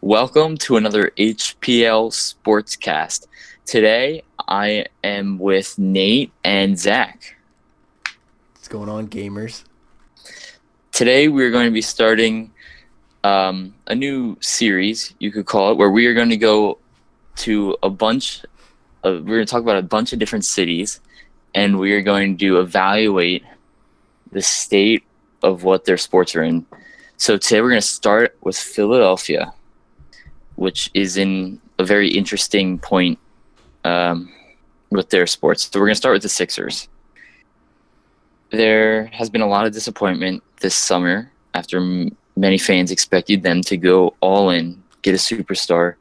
Welcome to another HPL Sportscast. Today, I am with Nate and Zack. What's going on, gamers? Today, we're going to be starting a new series, you could call it, where we are going to go to we're going to talk about a bunch of different cities, and we are going to evaluate the state of what their sports are in. So today, we're going to start with Philadelphia, which is in a very interesting point with their sports. So we're going to start with the Sixers. There has been a lot of disappointment this summer after many fans expected them to go all in, get a superstar.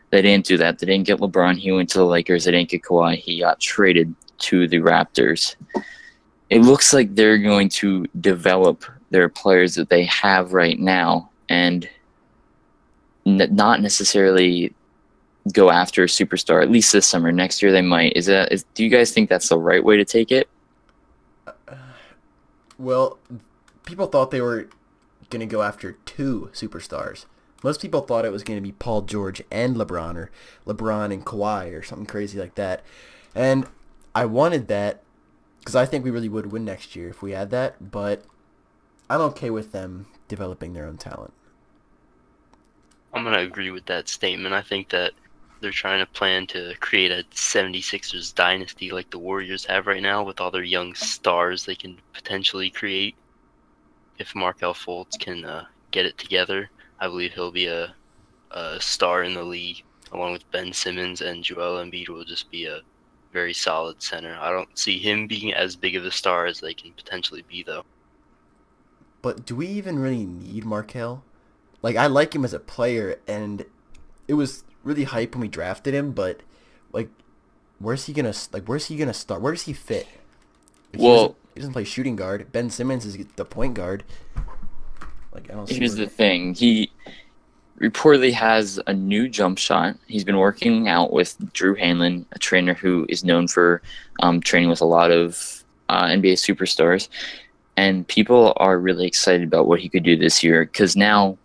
They didn't do that. They didn't get LeBron. He went to the Lakers. They didn't get Kawhi. He got traded to the Raptors. It looks like they're going to develop their players that they have right now and not necessarily go after a superstar, at least this summer. Next year they might. Do you guys think that's the right way to take it? Well, people thought they were going to go after two superstars. Most people thought it was going to be Paul George and LeBron, or LeBron and Kawhi, or something crazy like that. And I wanted that because I think we really would win next year if we had that, but I'm okay with them developing their own talent. I'm going to agree with that statement. I think that they're trying to plan to create a 76ers dynasty like the Warriors have right now with all their young stars they can potentially create. If Markelle Fultz can get it together, I believe he'll be a star in the league, along with Ben Simmons, and Joel Embiid will just be a very solid center. I don't see him being as big of a star as they can potentially be, though. But do we even really need Markelle? Like, I like him as a player, and it was really hype when we drafted him, but like, where's he gonna start? Where does he fit? If he doesn't play shooting guard. Ben Simmons is the point guard. Like, I don't see. Here's the thing. He reportedly has a new jump shot. He's been working out with Drew Hanlon, a trainer who is known for training with a lot of NBA superstars. And people are really excited about what he could do this year because now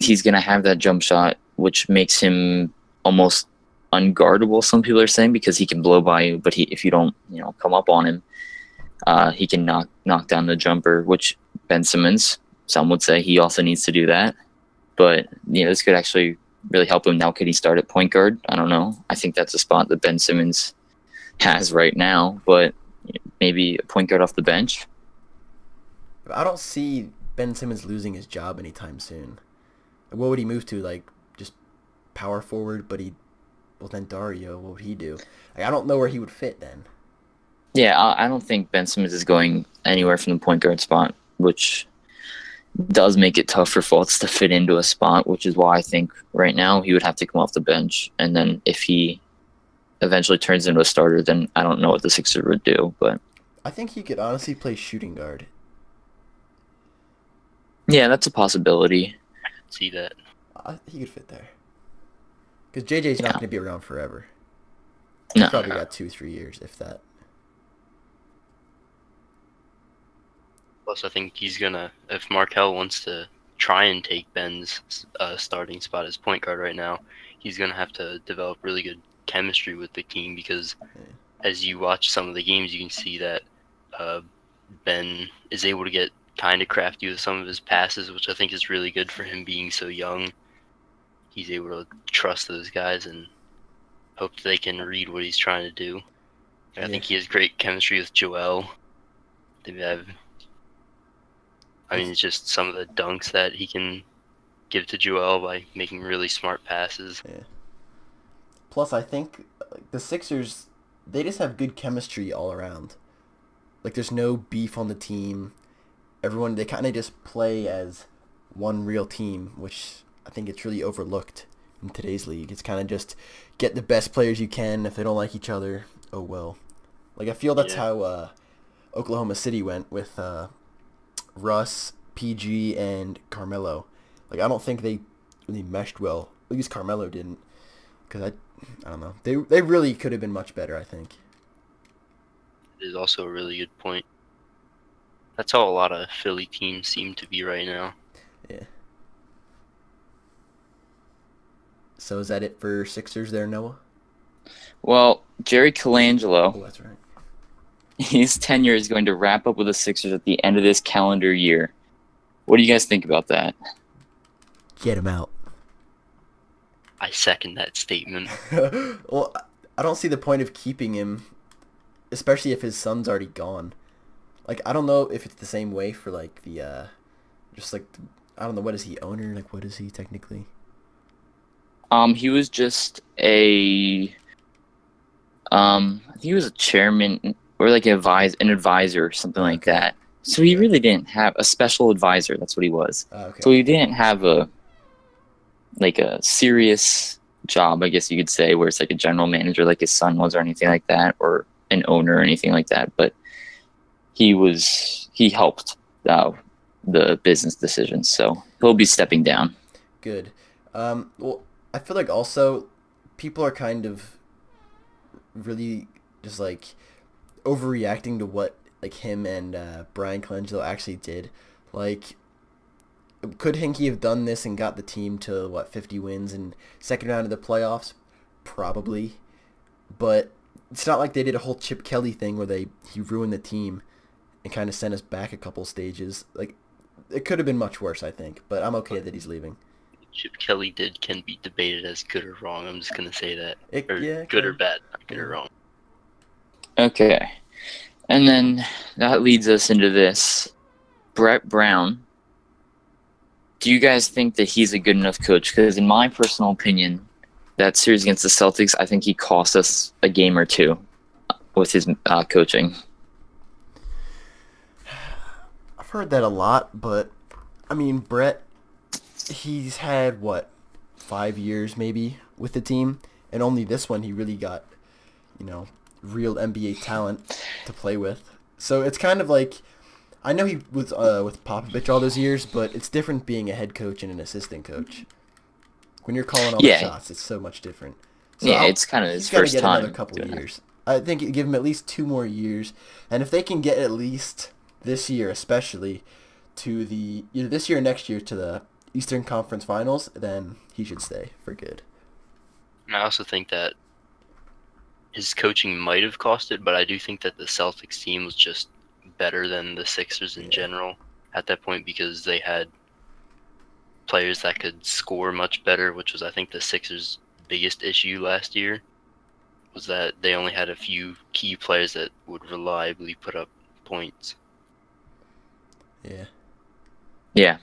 he's going to have that jump shot, which makes him almost unguardable, some people are saying, because he can blow by you, but if you don't, come up on him, he can knock down the jumper, which Ben Simmons, some would say he also needs to do that. But, this could actually really help him. Now, could he start at point guard? I don't know. I think that's a spot that Ben Simmons has right now, but maybe a point guard off the bench. I don't see Ben Simmons losing his job anytime soon. What would he move to? Like, just power forward, but then Dario, what would he do? Like, I don't know where he would fit then. Yeah, I don't think Ben Simmons is going anywhere from the point guard spot, which does make it tough for Fultz to fit into a spot, which is why I think right now he would have to come off the bench. And then if he eventually turns into a starter, then I don't know what the Sixers would do. But I think he could honestly play shooting guard. yeah, that's a possibility. See that. He could fit there. Because JJ's not Yeah. going to be around forever. No, He's probably got 2-3 years, if that. Plus, I think if Markelle wants to try and take Ben's starting spot as point guard right now, he's going to have to develop really good chemistry with the team because as you watch some of the games, you can see that Ben is able to get kind of crafty with some of his passes, which I think is really good for him being so young. He's able to trust those guys and hope they can read what he's trying to do. I think he has great chemistry with Joel. It's just some of the dunks that he can give to Joel by making really smart passes. Yeah. Plus, I think the Sixers, they just have good chemistry all around. Like, there's no beef on the team. Everyone, they kind of just play as one real team, which I think it's really overlooked in today's league. It's kind of just get the best players you can. If they don't like each other, oh well. Like, I feel that's how Oklahoma City went with Russ, PG, and Carmelo. Like, I don't think they really meshed well. At least Carmelo didn't. Because I don't know. They really could have been much better, I think. It is also a really good point. That's how a lot of Philly teams seem to be right now. Yeah. So is that it for Sixers there, Noah? Well, Jerry Colangelo, Oh, that's right. his tenure is going to wrap up with the Sixers at the end of this calendar year. What do you guys think about that? Get him out. I second that statement. Well, I don't see the point of keeping him, especially if his son's already gone. Like, I don't know if it's the same way for, like, the, just, like, I don't know, what is he, owner? Like, what is he technically? He was just I think he was a chairman or like an advisor or something like Okay. that. So he Yeah. really didn't have a special advisor. That's what he was. Okay. So he didn't have a serious job, I guess you could say, where it's like a general manager like his son was or anything like that, or an owner or anything like that. But he helped the business decisions. So he'll be stepping down. Good. Well, I feel like also people are kind of really just like overreacting to what like him and Brian Colangelo actually did. Like, could Hinkie have done this and got the team to 50 wins and second round of the playoffs? Probably, but it's not like they did a whole Chip Kelly thing where he ruined the team and kind of sent us back a couple stages. Like, it could have been much worse, I think, but I'm okay that he's leaving. Chip Kelly can be debated as good or wrong. I'm just gonna say that. Yeah, Good or can. bad, not good or wrong. Okay. And then that leads us into this. Brett Brown. Do you guys think that he's a good enough coach? Because in my personal opinion, that series against the Celtics, I think he cost us a game or two with his coaching. I've heard that a lot, but I mean, Brett, he's had 5 years maybe with the team, and only this one he really got, real NBA talent to play with. So it's kind of like, I know he was with Popovich all those years, but it's different being a head coach and an assistant coach. When you're calling all the shots, it's so much different. So it's kind of his first time. He's got to get another couple of years. I think give him at least 2 more years, and if they can get at least this year, especially to either this year or next year to the Eastern Conference Finals, then he should stay for good. And I also think that his coaching might have cost it, but I do think that the Celtics team was just better than the Sixers in general at that point, because they had players that could score much better, which was, I think, the Sixers' biggest issue last year, was that they only had a few key players that would reliably put up points. Yeah. Yeah.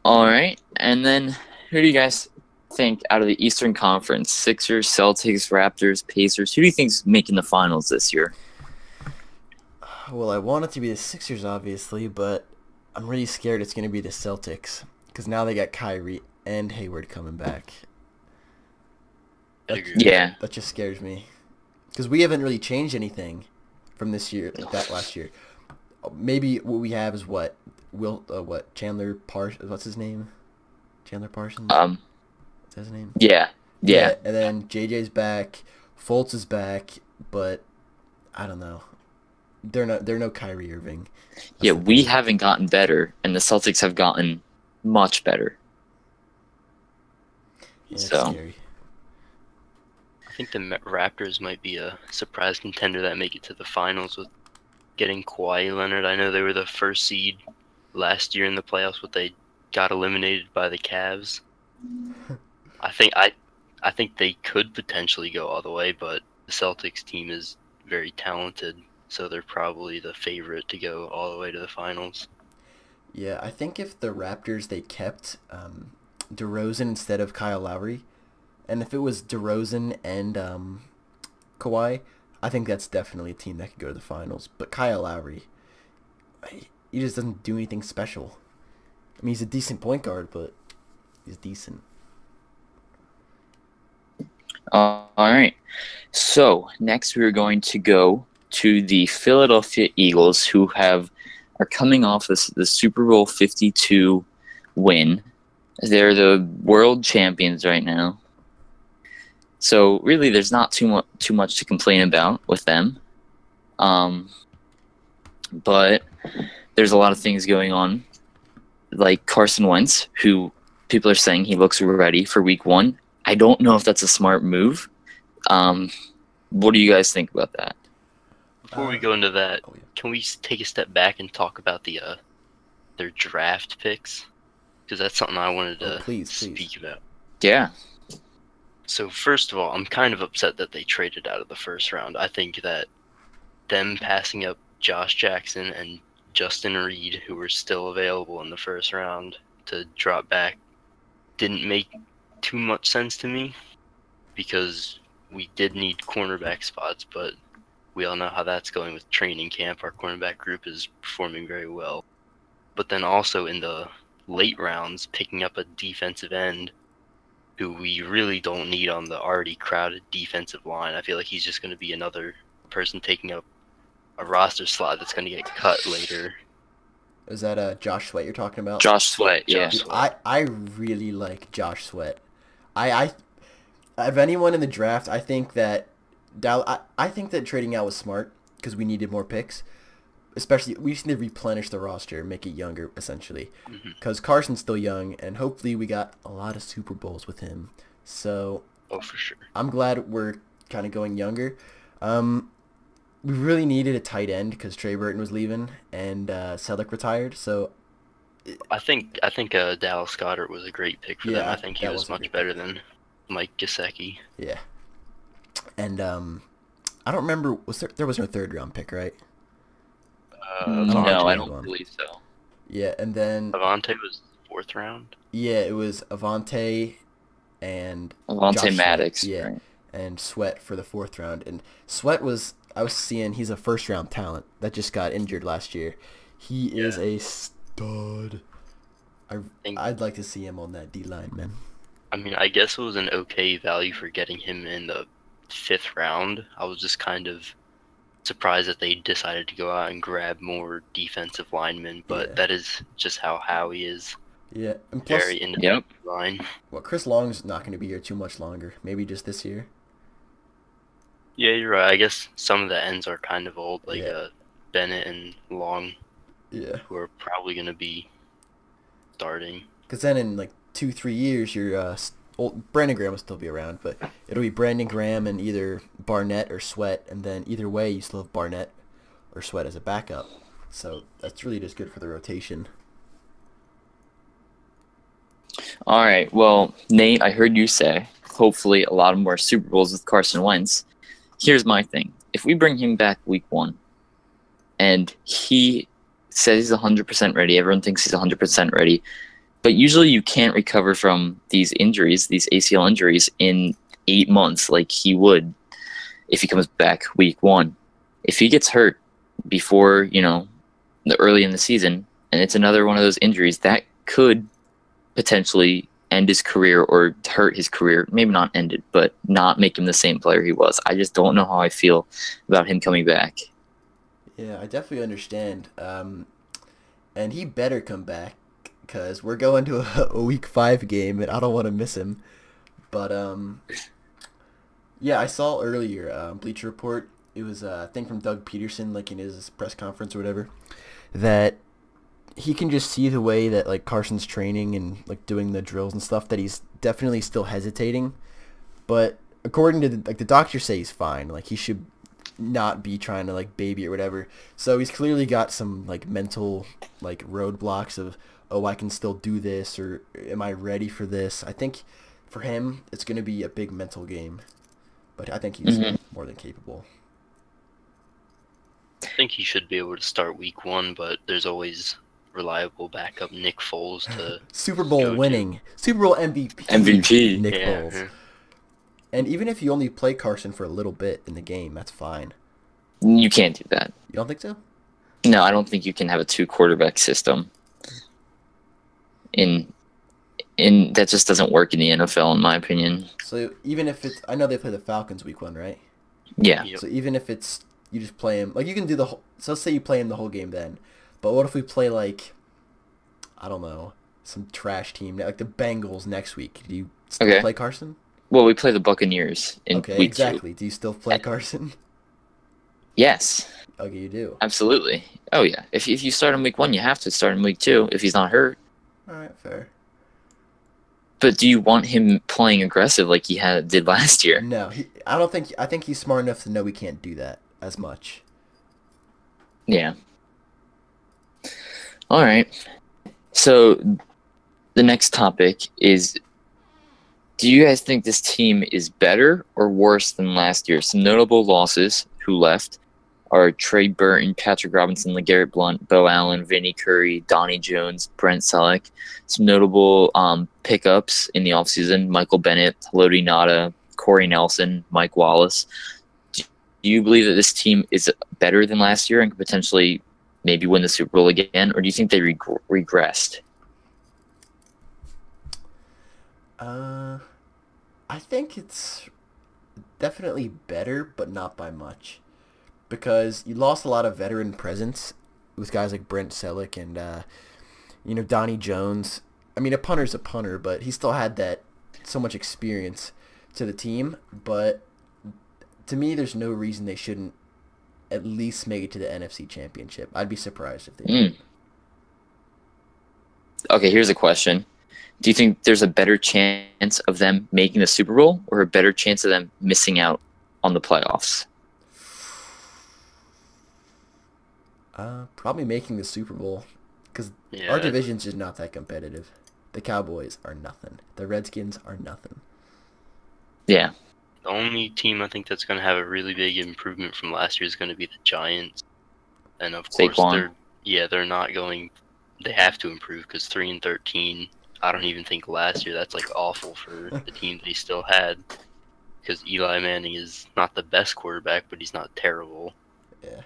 All right. And then who do you guys think out of the Eastern Conference? Sixers, Celtics, Raptors, Pacers. Who do you think's making the finals this year? Well, I want it to be the Sixers, obviously, but I'm really scared it's going to be the Celtics because now they got Kyrie and Hayward coming back. That just scares me because we haven't really changed anything from this year, that last year. Maybe what we have is Chandler Parsons? What's his name? Chandler Parsons. Is that his name? Yeah. And then JJ's back, Fultz is back, but I don't know. They're no Kyrie Irving. We haven't gotten better, and the Celtics have gotten much better. Yeah, it's so scary. I think the Raptors might be a surprise contender that make it to the finals with getting Kawhi Leonard. I know they were the first seed last year in the playoffs, but they got eliminated by the Cavs. I think they could potentially go all the way, but the Celtics team is very talented, so they're probably the favorite to go all the way to the finals. Yeah, I think if the Raptors, they kept DeRozan instead of Kyle Lowry, and if it was DeRozan and Kawhi, I think that's definitely a team that could go to the finals. But Kyle Lowry, he just doesn't do anything special. I mean, he's a decent point guard, but he's decent. all right. So next we're going to go to the Philadelphia Eagles, who are coming off the Super Bowl 52 win. They're the world champions right now. So really, there's not too much to complain about with them. But there's a lot of things going on, like Carson Wentz, who people are saying he looks ready for Week 1. I don't know if that's a smart move. What do you guys think about that? Before we go into that, oh, yeah. can we take a step back and talk about their draft picks? Because that's something I wanted to please. speak about. Yeah. So first of all, I'm kind of upset that they traded out of the first round. I think that them passing up Josh Jackson and Justin Reed, who were still available in the first round, to drop back didn't make too much sense to me, because we did need cornerback spots, but we all know how that's going with training camp. Our cornerback group is performing very well. But then also in the late rounds, picking up a defensive end who we really don't need on the already crowded defensive line. I feel like he's just going to be another person taking up a roster slot that's going to get cut later. Is that Josh Sweat you're talking about? Josh Sweat, yeah. Josh Dude, I really like Josh Sweat. I of anyone in the draft, I think that I think that trading out was smart because we needed more picks. Especially, we just need to replenish the roster, make it younger, essentially. Because Carson's still young, and hopefully we got a lot of Super Bowls with him. So, Oh, for sure. I'm glad we're kind of going younger. We really needed a tight end because Trey Burton was leaving and Selleck retired. So, I think Dallas Goedert was a great pick for them. I think he that was a much great better than Mike Gesicki. Yeah. And I don't remember, there was no third round pick, right? No, Avante I was don't one. believe so. Yeah, and then Avante was 4th round. yeah, it was Avante and Avante Josh Sweat, Maddox, yeah, right? and Sweat for the 4th round. And Sweat I was seeing he's a first round talent that just got injured last year. He is a stud. I'd like to see him on that D line, man. I mean, I guess it was an okay value for getting him in the 5th round. I was just kind of surprised that they decided to go out and grab more defensive linemen, but that is just how Howie is. Yeah, and plus, Very independent line. Well, Chris Long's not going to be here too much longer. Maybe just this year. Yeah, you're right. I guess some of the ends are kind of old, like Bennett and Long, who are probably going to be starting. Because then in like 2-3 years, your Brandon Graham will still be around, but it'll be Brandon Graham and either Barnett or Sweat, and then either way, you still have Barnett or Sweat as a backup. So that's really just good for the rotation. All right. Well, Nate, I heard you say hopefully a lot more Super Bowls with Carson Wentz. Here's my thing. If we bring him back week 1 and he says he's 100% ready, everyone thinks he's 100% ready, but usually you can't recover from these injuries, these ACL injuries, in 8 months like he would if he comes back week 1. If he gets hurt before, the early in the season, and it's another one of those injuries, that could potentially end his career or hurt his career. Maybe not end it, but not make him the same player he was. I just don't know how I feel about him coming back. Yeah, I definitely understand. And he better come back, because we're going to a week 5 game, and I don't want to miss him. But, yeah, I saw earlier, Bleacher Report, it was a thing from Doug Peterson, like in his press conference or whatever, that he can just see the way that, like, Carson's training and, like, doing the drills and stuff, that he's definitely still hesitating. But according to, the doctors say he's fine. Like, he should not be trying to, like, baby or whatever. So he's clearly got some, like, mental, like, roadblocks of, oh, I can still do this, or am I ready for this? I think for him, it's going to be a big mental game. But I think he's more than capable. I think he should be able to start week 1, but there's always reliable backup Nick Foles to Super Bowl winning, Super Bowl MVP. Nick Foles. And even if you only play Carson for a little bit in the game, that's fine. You can't do that. You don't think so? No, I don't think you can have a 2-quarterback system. In that just doesn't work in the NFL, in my opinion. So even if it's, I know they play the Falcons week 1, right? Yeah. Yep. So even if it's, you just play him, like, you can do the whole, so let's say you play him the whole game then. But what if we play, like, I don't know, some trash team, like the Bengals next week? Do you still play Carson? Well, we play the Buccaneers in week 2. Do you still play Carson? Yes. Okay, you do. Absolutely. Oh, yeah. If you start in week 1, you have to start in week 2 if he's not hurt. All right, fair. But do you want him playing aggressive like he did last year? No, I don't think. I think he's smart enough to know we can't do that as much. Yeah. All right. So the next topic is, do you guys think this team is better or worse than last year? Some notable losses who left are Trey Burton, Patrick Robinson, LeGarrette Blount, Bo Allen, Vinnie Curry, Donnie Jones, Brent Selleck. Some notable pickups in the offseason: Michael Bennett, Haloti Ngata, Corey Nelson, Mike Wallace. Do you believe that this team is better than last year and could potentially maybe win the Super Bowl again, or do you think they regressed? I think it's definitely better, but not by much. Because you lost a lot of veteran presence with guys like Brent Selleck and, Donnie Jones. I mean, a punter's a punter, but he still had that so much experience to the team. But to me, there's no reason they shouldn't at least make it to the NFC Championship. I'd be surprised if they did. Okay, here's a question. Do you think there's a better chance of them making the Super Bowl or a better chance of them missing out on the playoffs? Probably making the Super Bowl, because our division's just not that competitive. The Cowboys are nothing. The Redskins are nothing. Yeah. The only team I think that's going to have a really big improvement from last year is going to be the Giants. And of course, they're not going. They have to improve because 3-13. I don't even think last year that's like awful for the team they still had, because Eli Manning is not the best quarterback, but he's not terrible. Yeah.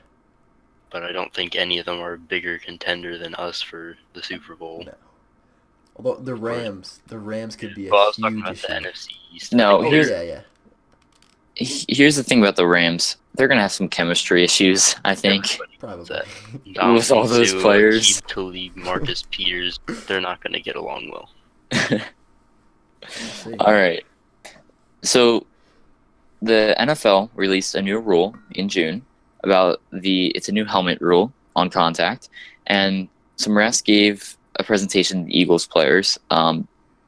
But I don't think any of them are a bigger contender than us for the Super Bowl. No. Although the Rams could be a I was huge talking about issue. the NFC East. No, Yeah. Here's the thing about the Rams. They're going to have some chemistry issues, I think. Probably. With all those players. Keith Tully, Marcus Peters, they're not going to get along well. All right. So the NFL released a new rule in June about it's a new helmet rule on contact, and some refs gave a presentation to the Eagles players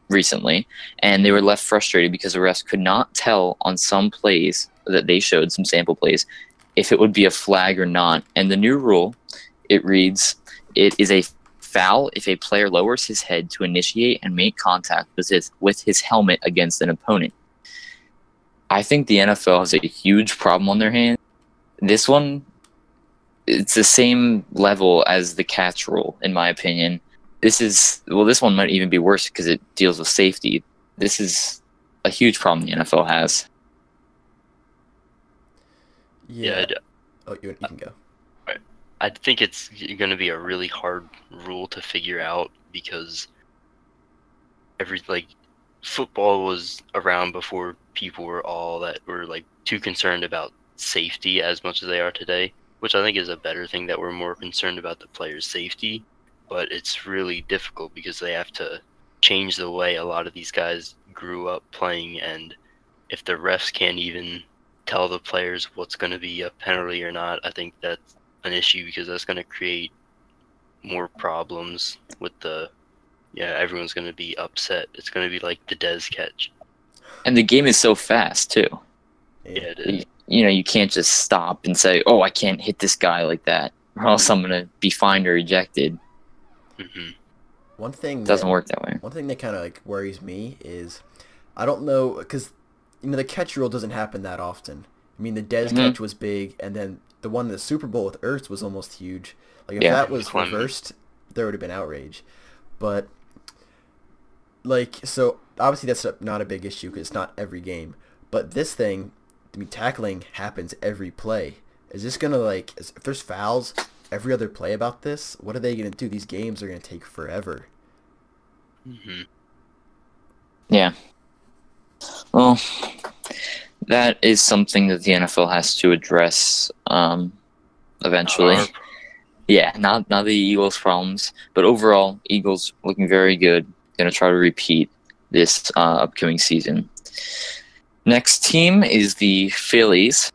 recently, and they were left frustrated because the refs could not tell on some plays that they showed, some sample plays, if it would be a flag or not. And the new rule, it reads, it is a foul if a player lowers his head to initiate and make contact with his helmet against an opponent. I think the NFL has a huge problem on their hands. This one, it's the same level as the catch rule, in my opinion. This one might even be worse because it deals with safety. This is a huge problem the NFL has. Yeah. Oh, you can go. I think it's going to be a really hard rule to figure out because football was around before people were too concerned about safety as much as they are today, which I think is a better thing, that we're more concerned about the players' safety. But it's really difficult because they have to change the way a lot of these guys grew up playing, and if the refs can't even tell the players what's going to be a penalty or not, I think that's an issue because that's going to create more problems with everyone's going to be upset. It's going to be like the Dez catch. And the game is so fast, too. Yeah, it is. You can't just stop and say, oh, I can't hit this guy like that, or else I'm going to be fined or ejected. Mm-hmm. One thing doesn't work that way. One thing that kind of worries me is, I don't know, because the catch rule doesn't happen that often. I mean, the Dez catch was big, and then the one in the Super Bowl with Ertz was almost huge. Like, if that was reversed, there would have been outrage. But, so obviously that's not a big issue because it's not every game. But this thing, tackling happens every play. Is this going to, if there's fouls every other play about this, what are they going to do? These games are going to take forever. Mm-hmm. Yeah. Well, that is something that the NFL has to address eventually. Yeah, not the Eagles' problems, but overall, Eagles looking very good. Going to try to repeat this upcoming season. Next team is the Phillies.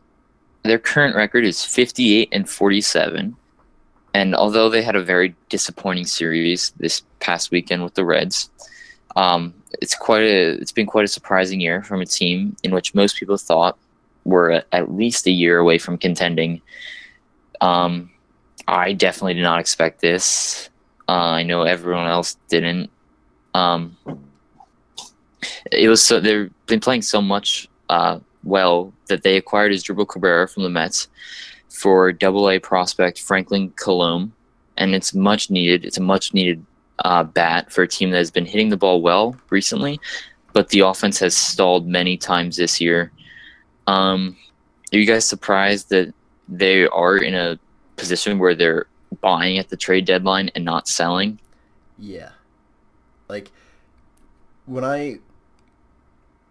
Their current record is 58-47. And although they had a very disappointing series this past weekend with the Reds, It's been quite a surprising year from a team in which most people thought were at least a year away from contending. I definitely did not expect this. I know everyone else didn't. They've been playing so much well that they acquired Asdrubal Cabrera from the Mets for Double-A prospect Franklin Colomb, and it's much needed. It's a much needed bat for a team that has been hitting the ball well recently, but the offense has stalled many times this year. Are you guys surprised that they are in a position where they're buying at the trade deadline and not selling? Yeah. Like, I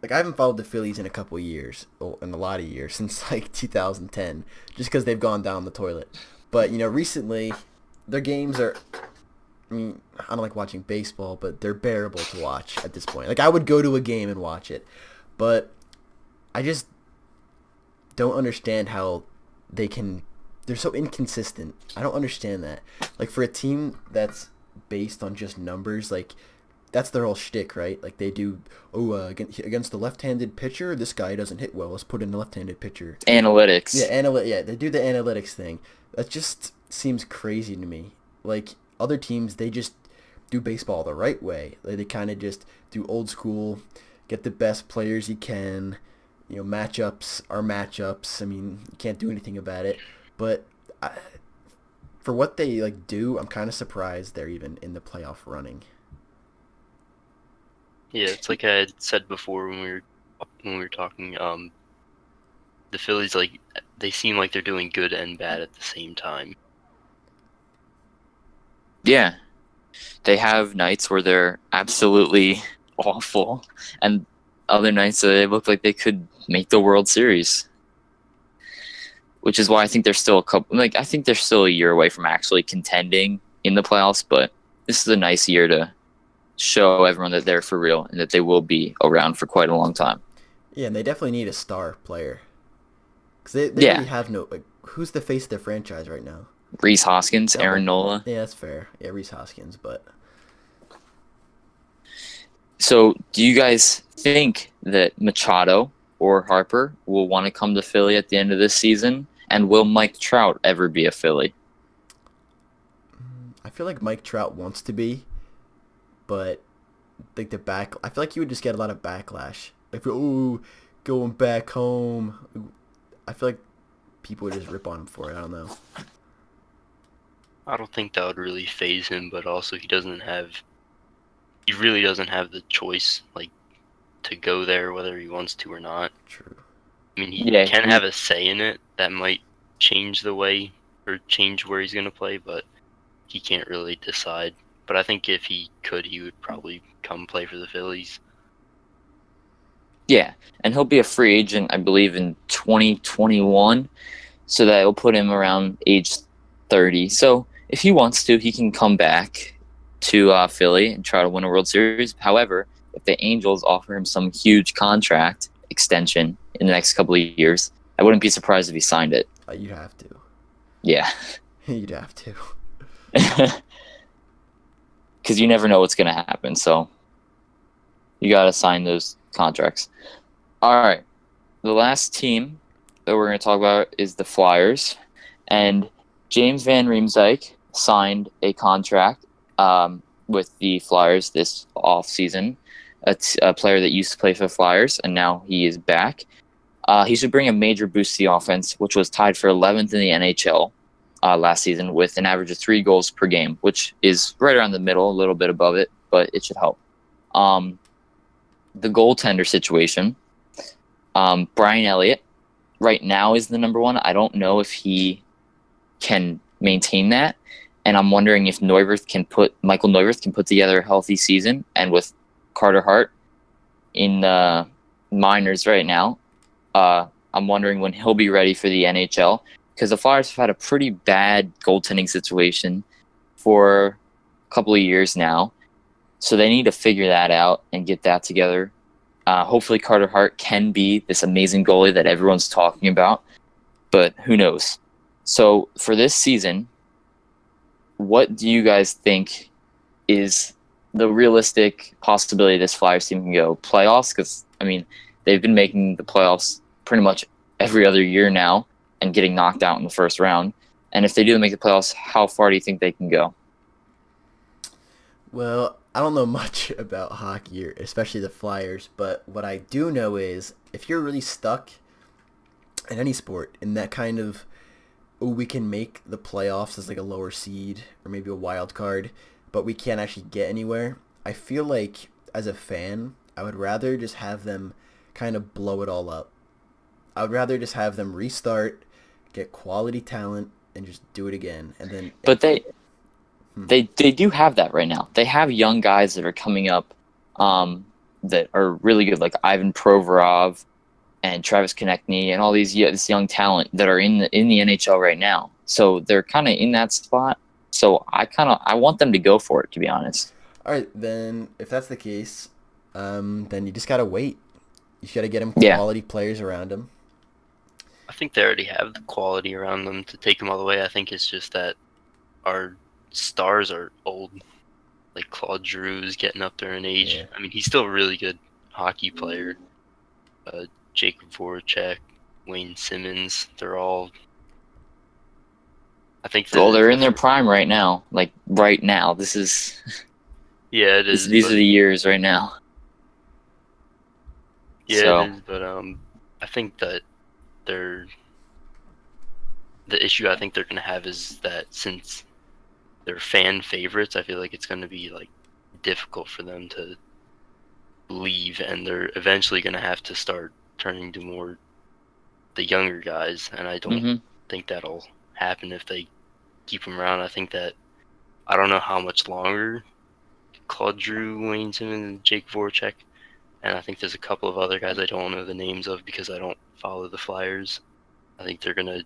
haven't followed the Phillies in a couple of years, in a lot of years, since like 2010, just because they've gone down the toilet. But, recently, their games are, I don't like watching baseball, but they're bearable to watch at this point. Like, I would go to a game and watch it, but I just don't understand how they're so inconsistent. I don't understand that. Like, for a team that's based on just numbers, like, that's their whole shtick, right? Like, they do, against the left-handed pitcher, this guy doesn't hit well. Let's put in a left-handed pitcher. Analytics. Yeah, they do the analytics thing. That just seems crazy to me. Like, other teams, they just do baseball the right way. Like, they kind of just do old school, get the best players you can. Matchups are matchups. You can't do anything about it. But for what they do, I'm kind of surprised they're even in the playoff running. Yeah, it's like I had said before when we were talking. The Phillies, they seem like they're doing good and bad at the same time. Yeah, they have nights where they're absolutely awful, and other nights they look like they could make the World Series. Which is why I think they're still I think they're still a year away from actually contending in the playoffs. But this is a nice year to show everyone that they're for real and that they will be around for quite a long time. Yeah, and they definitely need a star player. Because they really have no... who's the face of their franchise right now? Rhys Hoskins, Aaron Nola. Yeah, that's fair. Yeah, Rhys Hoskins, but... So, do you guys think that Machado or Harper will want to come to Philly at the end of this season? And will Mike Trout ever be a Philly? I feel like Mike Trout wants to be, but I feel like he would just get a lot of backlash. Like, going back home. I feel like people would just rip on him for it. I don't know. I don't think that would really faze him, but also he really doesn't have the choice, to go there whether he wants to or not. True. He can have a say in it. That might change the way or change where he's going to play, but he can't really decide. But I think if he could, he would probably come play for the Phillies. Yeah, and he'll be a free agent, I believe, in 2021, so that will put him around age 30. So if he wants to, he can come back to Philly and try to win a World Series. However, if the Angels offer him some huge contract extension in the next couple of years, I wouldn't be surprised if he signed it. You'd have to. Yeah. You'd have to. Because you never know what's going to happen, so you got to sign those contracts. All right. The last team that we're going to talk about is the Flyers, and James Van Riemsdyk signed a contract with the Flyers this offseason, a player that used to play for the Flyers, and now he is back. He should bring a major boost to the offense, which was tied for 11th in the NHL last season with an average of 3 goals per game, which is right around the middle, a little bit above it, but it should help. The goaltender situation, Brian Elliott right now is the number one. I don't know if he can maintain that, and I'm wondering if Michael Neuwirth can put together a healthy season, and with Carter Hart in the minors right now, I'm wondering when he'll be ready for the NHL, because the Flyers have had a pretty bad goaltending situation for a couple of years now. So they need to figure that out and get that together. Hopefully Carter Hart can be this amazing goalie that everyone's talking about, but who knows? So for this season, what do you guys think is the realistic possibility this Flyers team can go playoffs? Because, I mean, they've been making the playoffs pretty much every other year now and getting knocked out in the first round. And if they do make the playoffs, how far do you think they can go? Well, I don't know much about hockey, especially the Flyers, but what I do know is if you're really stuck in any sport in that kind of, oh, we can make the playoffs as like a lower seed or maybe a wild card, but we can't actually get anywhere, I feel like as a fan, I would rather just have them kind of blow it all up. I would rather just have them restart, get quality talent, and just do it again. And then, but they do have that right now. They have young guys that are coming up that are really good, like Ivan Provorov and Travis Konechny and all this young talent that are in the NHL right now. So they're kind of in that spot. So I want them to go for it, to be honest. All right, then if that's the case, then you just gotta wait. You gotta get them quality players around them. I think they already have the quality around them to take them all the way. I think it's just that our stars are old. Like Claude Giroux is getting up there in age. Yeah. I mean, he's still a really good hockey player. Jacob Voracek, Wayne Simmons, they're all. I think. Well, they're in their prime right now. Like right now, this is. Yeah, it is. These are the years right now. Yeah, so. It is. But I think that the issue I think they're gonna have is that since they're fan favorites, I feel like it's gonna be like difficult for them to leave, and they're eventually gonna have to start turning to more the younger guys, and I don't think that'll happen if they keep them around. I think that I don't know how much longer Claude Giroux, Wayne Simmons, and Jake Voracek, and I think there's a couple of other guys I don't know the names of because I don't follow the Flyers. I think they're gonna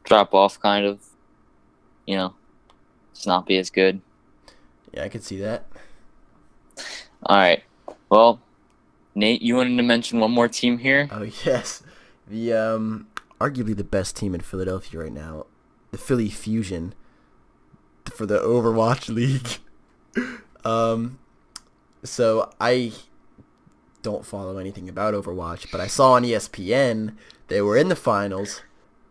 drop off, kind of, just not be as good. Yeah, I could see that. All right. Well, Nate, you wanted to mention one more team here? Oh, yes. The arguably the best team in Philadelphia right now, the Philly Fusion for the Overwatch League. So I don't follow anything about Overwatch, but I saw on ESPN they were in the finals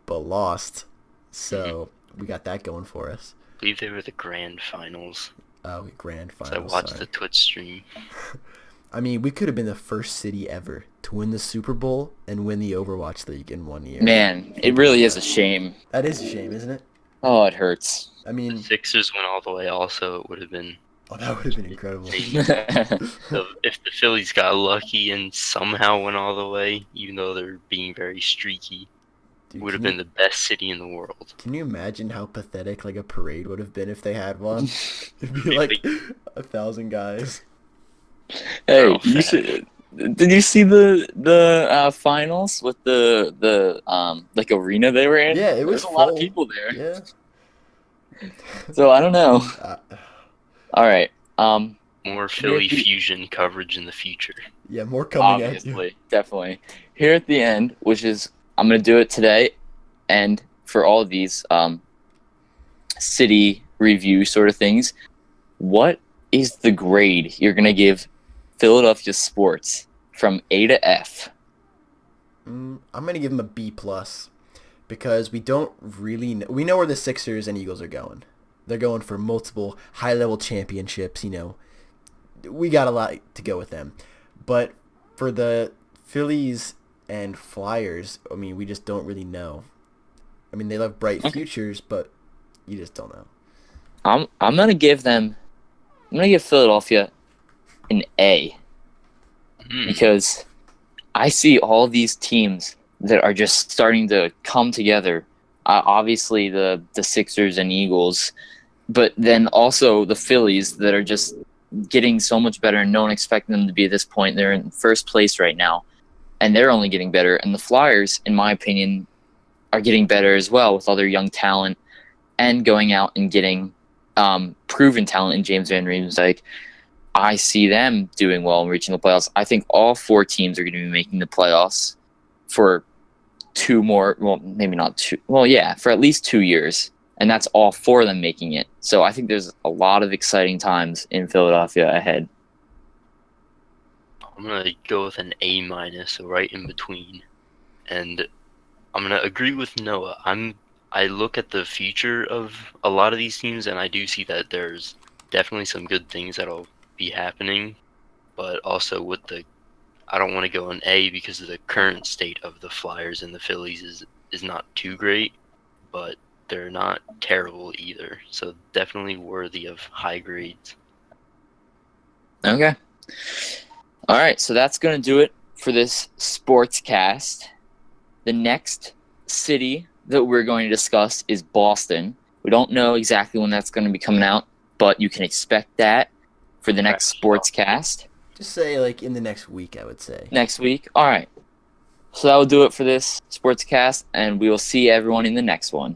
but lost. So we got that going for us. I believe they were the grand finals. Oh, grand finals. So I watched the Twitch stream. I mean, we could have been the first city ever to win the Super Bowl and win the Overwatch League in 1 year. Man, it really is a shame. That is a shame, isn't it? Oh, it hurts. I mean, the Sixers went all the way also, it would have been... Oh, that would have been incredible. So if the Phillies got lucky and somehow went all the way, even though they're being very streaky, Dude, would have been the best city in the world. Can you imagine how pathetic like a parade would have been if they had one? It'd be like 1,000 guys. Hey, you should. Did you see the finals with the like arena they were in? Yeah, it was There's a lot of people there. Yeah. So I don't know. All right. More Philly Fusion coverage in the future. Yeah, more coming obviously, at you. Definitely. Here at the end, which is I'm gonna do it today, and for all of these city review sort of things, what is the grade you're gonna give Philadelphia sports from A to F? I'm gonna give them a B+, because we don't really know. We know where the Sixers and Eagles are going. They're going for multiple high-level championships. We got a lot to go with them, but for the Phillies and Flyers, I mean, we just don't really know. I mean, they have bright futures, but you just don't know. I'm gonna give Philadelphia an A, because I see all these teams that are just starting to come together. Obviously, the Sixers and Eagles, but then also the Phillies that are just getting so much better, and no one expected them to be at this point. They're in first place right now, and they're only getting better. And the Flyers, in my opinion, are getting better as well with all their young talent and going out and getting proven talent in James Van Riemsdyk. I see them doing well and reaching the playoffs. I think all four teams are going to be making the playoffs for 2 more, well, maybe not 2, well, yeah, for at least 2 years. And that's all 4 of them making it. So I think there's a lot of exciting times in Philadelphia ahead. I'm gonna go with an A-, so right in between. And I'm gonna agree with Noah. I look at the future of a lot of these teams, and I do see that there's definitely some good things that'll be happening. But also with I don't want to go an A because the current state of the Flyers and the Phillies is not too great, but they're not terrible either. So definitely worthy of high grades. Okay. All right, so that's going to do it for this sportscast. The next city that we're going to discuss is Boston. We don't know exactly when that's going to be coming out, but you can expect that for the next sportscast. Just say, like, in the next week, I would say. Next week? All right. So that will do it for this sportscast, and we will see everyone in the next one.